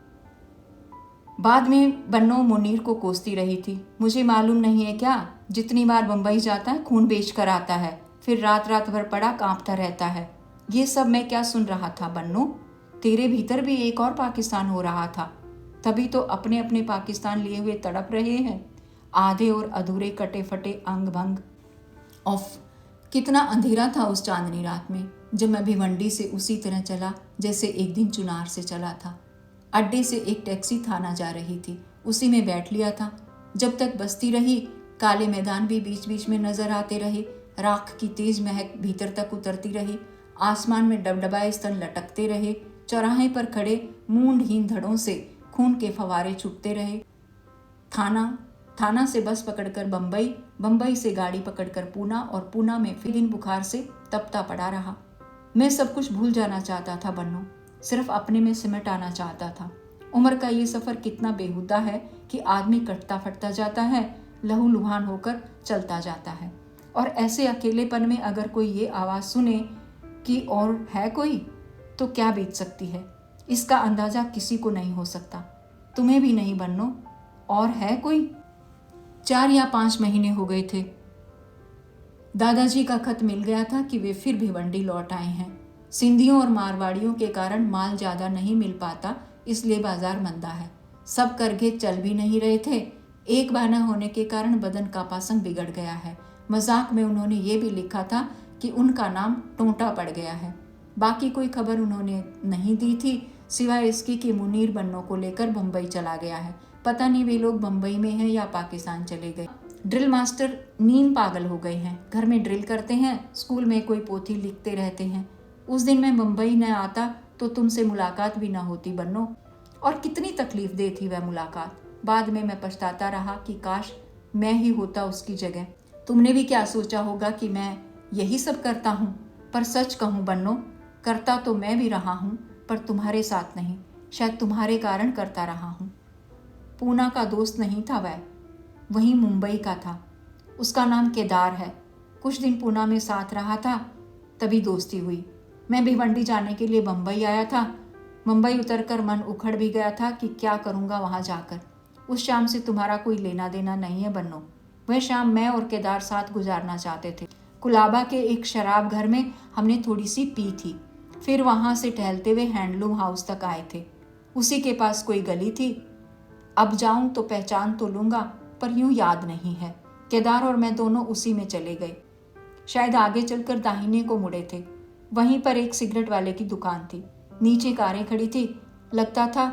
बाद में बन्नो मुनीर को कोसती रही थी, मुझे मालूम नहीं है क्या, जितनी बार बम्बई जाता है खून बेच कर आता है, फिर रात रात भर पड़ा कांपता रहता है। ये सब मैं क्या सुन रहा था बन्नो? तेरे भीतर भी एक और पाकिस्तान हो रहा था। तभी तो अपने अपने पाकिस्तान लिए हुए तड़प रहे हैं, आधे और अधूरे कटे फटे अंग भंग। ऑफ! कितना अंधेरा था उस चांदनी रात में, जब मैं भिवंडी से उसी तरह चला जैसे एक दिन चुनार से चला था। अड्डे से एक टैक्सी थाना जा रही थी, उसी में बैठ लिया था। जब तक बसती रही, काले मैदान भी बीच बीच में नजर आते रहे। राख की तेज महक भीतर तक उतरती रही। आसमान में डबडबाए स्तन लटकते रहे। चौराहे पर खड़े मूंढहीन धड़ों से खून के फवारे छूटते रहे। थाना से बस पकड़कर बम्बई, बम्बई से गाड़ी पकड़कर पूना, और पूना में फिर दिन बुखार से तपता पड़ा रहा। मैं सब कुछ भूल जाना चाहता था बन्नो। सिर्फ अपने में सिमट आना चाहता था। उम्र का ये सफ़र कितना बेहुदा है कि आदमी कटता फटता जाता है, लहूलुहान होकर चलता जाता है। और ऐसे अकेलेपन में अगर कोई ये आवाज़ सुने कि और है कोई, तो क्या बीत सकती है, इसका अंदाज़ा किसी को नहीं हो सकता। तुम्हें भी नहीं बन्नो, और है कोई। 4 या 5 महीने हो गए थे। दादाजी का खत मिल गया था कि वे फिर भिवंडी लौट आए हैं। सिंधियों और मारवाड़ियों के कारण माल ज़्यादा नहीं मिल पाता, इसलिए बाजार मंदा है। सब करघे चल भी नहीं रहे थे। एक बहाना होने के कारण बदन का पासंग बिगड़ गया है। मजाक में उन्होंने ये भी लिखा था कि उनका नाम टोंटा पड़ गया है। बाकी कोई खबर उन्होंने नहीं दी थी, सिवाय इसकी कि मुनीर बन्नों को लेकर बम्बई चला गया है। पता नहीं वे लोग बम्बई में हैं या पाकिस्तान चले गए। ड्रिल मास्टर नींद पागल हो गए हैं। घर में ड्रिल करते हैं, स्कूल में कोई पोथी लिखते रहते हैं। उस दिन मैं बम्बई न आता तो तुमसे मुलाकात भी ना होती बन्नो। और कितनी तकलीफ दे थी वह मुलाकात। बाद में मैं पछताता रहा कि काश मैं ही होता उसकी जगह। तुमने भी क्या सोचा होगा कि मैं यही सब करता हूँ, पर सच कहूँ बन्नो, करता तो मैं भी रहा हूँ, पर तुम्हारे साथ नहीं। शायद तुम्हारे कारण करता रहा हूँ। पूना का दोस्त नहीं था वह, वहीं मुंबई का था। उसका नाम केदार है। कुछ दिन पूना में साथ रहा था, तभी दोस्ती हुई। मैं भिवंडी जाने के लिए बम्बई आया था। मुंबई उतरकर मन उखड़ भी गया था कि क्या करूँगा वहाँ जाकर। उस शाम से तुम्हारा कोई लेना देना नहीं है बन्नो। वह शाम मैं और केदार साथ गुजारना चाहते थे। कुलाबा के एक शराब घर में हमने थोड़ी सी पी थी। फिर वहाँ से टहलते हुए हैंडलूम हाउस तक आए थे। उसी के पास कोई गली थी। अब जाऊं तो पहचान तो लूँगा, पर यूं याद नहीं है। केदार और मैं दोनों उसी में चले गए। शायद आगे चलकर दाहिने को मुड़े थे। वहीं पर एक सिगरेट वाले की दुकान थी। नीचे कारें खड़ी थी। लगता था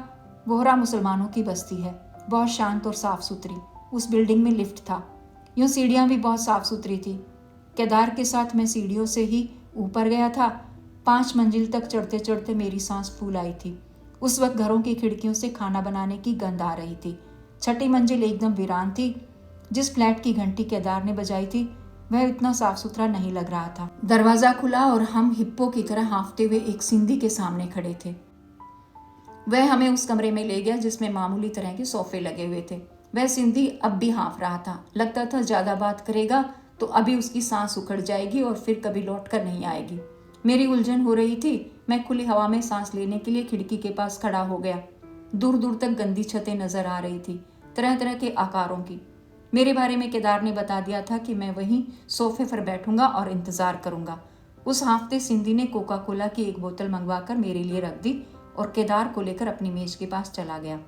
बोहरा मुसलमानों की बस्ती है। बहुत शांत और साफ सुथरी। उस बिल्डिंग में लिफ्ट था। यूं सीढ़ियाँ भी बहुत साफ सुथरी थी। केदार के साथ मैं सीढ़ियों से ही ऊपर गया था। 5 मंजिल तक चढ़ते चढ़ते मेरी सांस फूल आई थी। उस वक्त घरों की खिड़कियों से खाना बनाने की गंध आ रही थी। 6ठी मंजिल एकदम वीरान थी। जिस फ्लैट की घंटी केदार ने बजाई थी वह इतना साफ सुथरा नहीं लग रहा था। दरवाजा खुला और हम हिप्पो की तरह हाँफते हुए एक सिंधी के सामने खड़े थे। वह हमें उस कमरे में ले गया जिसमें मामूली तरह के सोफे लगे हुए थे। वह सिंधी अब भी हाँफ रहा था। लगता था ज़्यादा बात करेगा तो अभी उसकी सांस उखड़ जाएगी और फिर कभी लौट कर नहीं आएगी। मेरी उलझन हो रही थी। मैं खुली हवा में सांस लेने के लिए खिड़की के पास खड़ा हो गया। दूर दूर तक गंदी छतें नजर आ रही थी, तरह तरह के आकारों की। मेरे बारे में केदार ने बता दिया था कि मैं वहीं सोफे पर बैठूंगा और इंतजार करूंगा। उस हाफते सिंधी ने कोका कोला की एक बोतल मंगवाकर मेरे लिए रख दी और केदार को लेकर अपनी मेज के पास चला गया।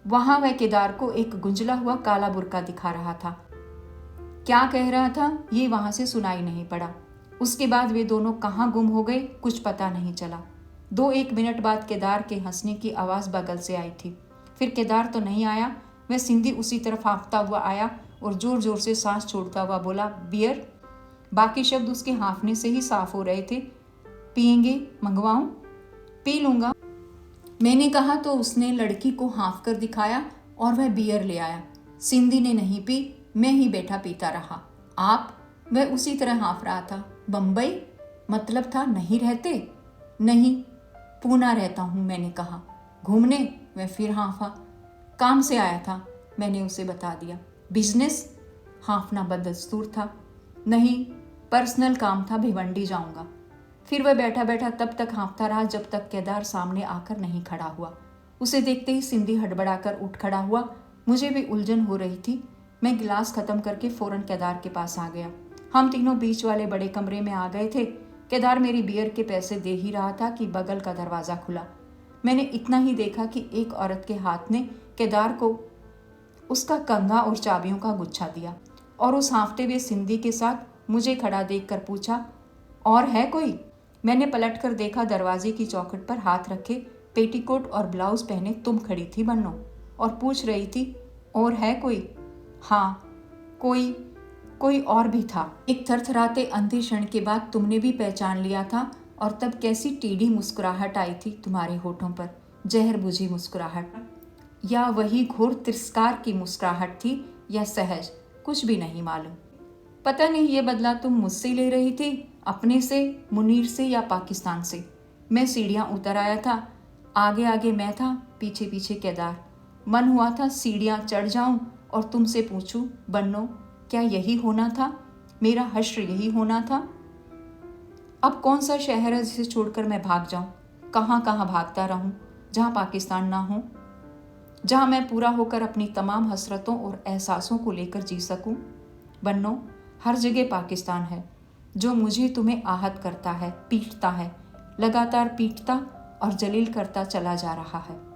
वहां वह केदार को एक गुंजला हुआ काला बुर्का दिखा रहा था। क्या कह रहा था ये वहां से सुनाई नहीं पड़ा। उसके बाद वे दोनों कहाँ गुम हो गए कुछ पता नहीं चला। 2-1 मिनट बाद केदार के हंसने की आवाज़ बगल से आई थी। फिर केदार तो नहीं आया। वह सिंधी उसी तरफ हाँफता हुआ आया और जोर जोर से सांस छोड़ता हुआ बोला, बियर। बाकी शब्द उसके हाँफने से ही साफ हो रहे थे। पिएंगे? मंगवाऊं? पी लूँगा, मैंने कहा तो उसने लड़की को हाँफ कर दिखाया और वह बियर ले आया। सिंधी ने नहीं पी, मैं ही बैठा पीता रहा। आप? वह उसी तरह हाँफ रहा था। बम्बई? मतलब था नहीं रहते? नहीं, पूना रहता हूँ, मैंने कहा। घूमने? वह फिर हाँफा। काम से आया था, मैंने उसे बता दिया। बिजनेस? हाँफना बदस्तूर था। नहीं, पर्सनल काम था, भिवंडी जाऊंगा। फिर वह बैठा बैठा तब तक हाँफता रहा जब तक केदार सामने आकर नहीं खड़ा हुआ। उसे देखते ही सिंधी हड़बड़ाकर उठ खड़ा हुआ। मुझे भी उलझन हो रही थी। मैं गिलास खत्म करके फौरन केदार के पास आ गया। हम तीनों बीच वाले बड़े कमरे में आ गए थे। केदार मेरी बियर के पैसे दे ही रहा था कि बगल का दरवाज़ा खुला। मैंने इतना ही देखा कि एक औरत के हाथ ने केदार को उसका कंघा और चाबियों का गुच्छा दिया और उस हाँफते हुए सिंधी के साथ मुझे खड़ा देखकर पूछा, और है कोई? मैंने पलटकर देखा। दरवाजे की चौखट पर हाथ रखे, पेटीकोट और ब्लाउज पहने तुम खड़ी थी बन्नो और पूछ रही थी, और है कोई? हाँ, कोई और भी था। एक थरथराते अंधे क्षण के बाद तुमने भी पहचान लिया था और तब कैसी टेढ़ी मुस्कुराहट आई थी तुम्हारे होठों पर, जहर बुझी मुस्कुराहट। या वही घोर तिरस्कार की मुस्कुराहट थी या सहज, कुछ भी नहीं मालूम। पता नहीं ये बदला तुम मुझसे ले रही थी, अपने से, मुनीर से या पाकिस्तान से। मैं सीढ़ियाँ उतर आया था। आगे आगे मैं था, पीछे पीछे केदार। मन हुआ था सीढ़ियाँ चढ़ जाऊं और तुमसे पूछूं, बन्नो, क्या यही होना था? मेरा हश्र यही होना था? अब कौन सा शहर है जिसे छोड़कर मैं भाग जाऊं? कहाँ कहाँ भागता रहूं, जहाँ पाकिस्तान ना हो, जहाँ मैं पूरा होकर अपनी तमाम हसरतों और एहसासों को लेकर जी सकूं? बन्नो, हर जगह पाकिस्तान है, जो मुझे तुम्हें आहत करता है, पीटता है, लगातार पीटता और जलील करता चला जा रहा है।